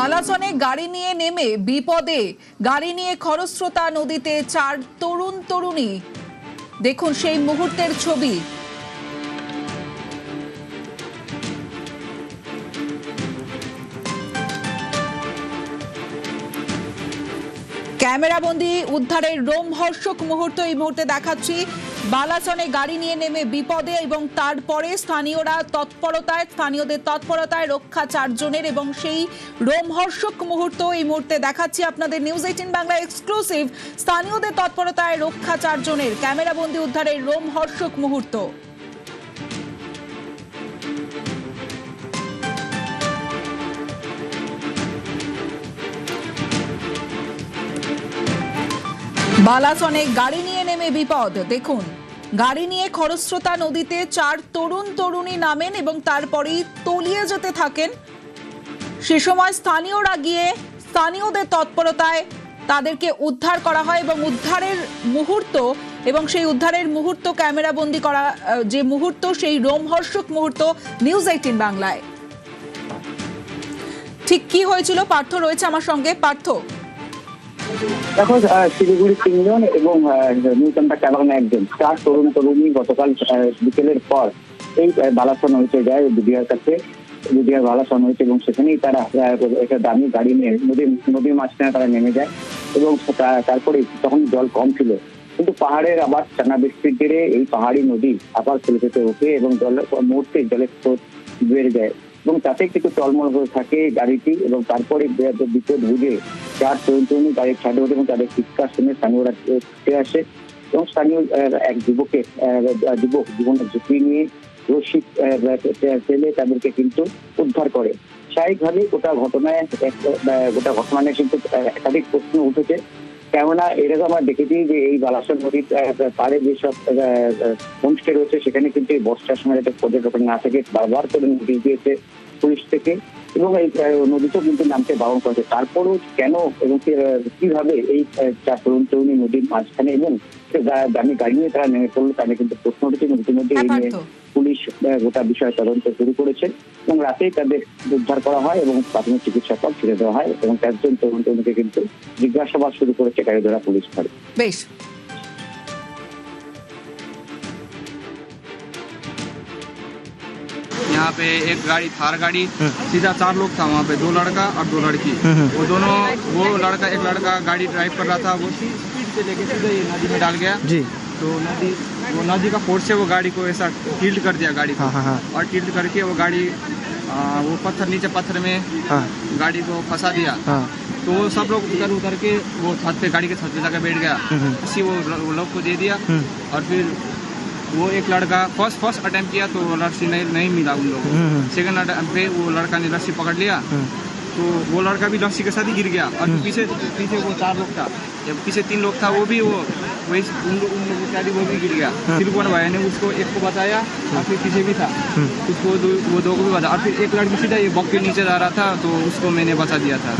বালাসনে গাড়ি নিয়ে নেমে বিপদে, গাড়ি নিয়ে খরস্রোতা নদীতে 4 তরুণ তরুণী। দেখুন সেই মুহূর্তের ছবি। ক্যামেরাবন্দি উদ্ধারের রোমহর্ষক মুহূর্ত এই মুহূর্তে দেখাচ্ছি। বালাসনে গাড়ি নিয়ে নেমে বিপদে এবং তারপরে স্থানীয়দের তৎপরতায় রক্ষা 4 জনের এবং সেই রোমহর্ষক মুহূর্ত এই মুহূর্তে দেখাচ্ছি আপনাদের। News 18 Bangla exclusive. স্থানীয়দের তৎপরতায় রক্ষা 4 জনের, ক্যামেরাবন্দি উদ্ধারের রোমহর্ষক মুহূর্ত। বালাসনে গাড়ি নিয়ে নেমে বিপদ। দেখুন গাড়ি নিয়ে খরস্রোতা নদীতে 4 তরুণ তরুণী নামেন এবং তারপরেই তলিয়ে যেতে থাকেন। সে সময় স্থানীয়রা গিয়ে স্থানীয়দের তৎপরতায় তাদেরকে উদ্ধার করা হয় এবং উদ্ধারের মুহূর্ত এবং সেই উদ্ধারের মুহূর্ত ক্যামেরাবন্দি করা যে মুহূর্ত, সেই রোমহর্ষক মুহূর্ত নিউজ 18 বাংলায়। ঠিক কি হয়েছিল পার্থ রয়েছে আমার সঙ্গে। পার্থ, দেখো শিলিগুড়ি 3 জন এবং নিউটনটা ক্যাবাগনে 1 জন, 4 তরুণ তরুণী গতকাল বিকেলের পর এই বালাসন হয়েছে যায় বিডিআর কাছে। বিডিআর বালাসন হয়েছে এবং সেখানেই তারা একটা দামি গাড়ি নিয়ে নদীর মাঝখানে তারা নেমে যায় এবং তারপরে তখন জল কম ছিল, কিন্তু পাহাড়ের আবার টানা বৃষ্টির জেরে এই পাহাড়ি নদী আবার ফেলতে ওঠে এবং মুহূর্তে জলের স্রোত বেড়ে যায় এবং তাতে কিছু টলমল হয়ে থাকে গাড়িটি এবং তারপরে বিপদ বুঝে 4 তরুণ তরুণী গাড়ির ছাদে ওঠে এবং তাদের চিৎকার শুনে স্থানীয়রা ছুটে আসে এবং স্থানীয় এক যুবক জীবনের ঝুঁকি নিয়ে রশি ফেলে তাদেরকে কিন্তু উদ্ধার করে। স্বাভাবিকভাবে গোটা ঘটনায় কিন্তু একাধিক প্রশ্ন উঠেছে। কেননা এরকম আমরা দেখেছি যে এই বালাসন নদীর পাড়ে যেসব হোমস্টে রয়েছে সেখানে কিন্তু এই বর্ষার সময় যাতে পর্যটক না থাকে বারবার করে নোটিশ দিয়েছে পুলিশ থেকে এবং এই নদীতেও কিন্তু নামতে বারণ করেছে। তারপরেও কেন এবং কিভাবে এই 4 তরুণ তরুণী নদীর মাঝখানে এবং দামি গাড়ি নিয়ে তারা নেমে পড়লো, তাদের কিন্তু প্রশ্ন উঠেছে। ইতিমধ্যে এই নিয়ে পুলিশ গোটা বিষয় তদন্ত শুরু করেছে এবং রাতেই তাদের উদ্ধার করা হয় এবং প্রাথমিক চিকিৎসার পর ছেড়ে দেওয়া হয় এবং 4 জন তরুণ তরুণীকে কিন্তু জিজ্ঞাসাবাদ শুরু করেছে গাড়ি ধরা পুলিশ ফাঁড়ি। বেশ। यहाँ पे एक गाड़ी थार गाड़ी सीधा 4 लोग था, वहाँ पे 2 लड़का और 2 लड़की। वो दोनों एक लड़का गाड़ी ड्राइव कर रहा था, वो स्पीड से लेके सीधे ये नदी में डाल गया जी। तो नदी का फोर्स से वो गाड़ी को ऐसा टिल्ट कर दिया गाड़ी को। और टिल्ट करके वो गाड़ी वो नीचे पत्थर में गाड़ी को फंसा दिया। तो वो सब लोग उतर के वो गाड़ी के छत पे जाकर बैठ गया। उसी वो लोग को दे दिया और फिर वो एक लड़का फर्स्ट अटेम्प्ट किया तो रस्सी नहीं मिला उन लोगों को। सेकंड अटेम्प्ट पे वो लड़का ने रस्सी पकड़ लिया तो वो लड़का भी रस्सी के साथ ही गिर गया। और पीछे वो 4 लोग था, जब पीछे 3 लोग था वो भी वही उन लोगों के वो भी गिर गया। फिर कौन भाई ने उसको एक को बचाया और फिर पीछे भी था उसको वो 2 को भी बचाया और फिर एक लड़की सीधा ये बग के नीचे जा रहा था तो उसको मैंने बचा दिया था।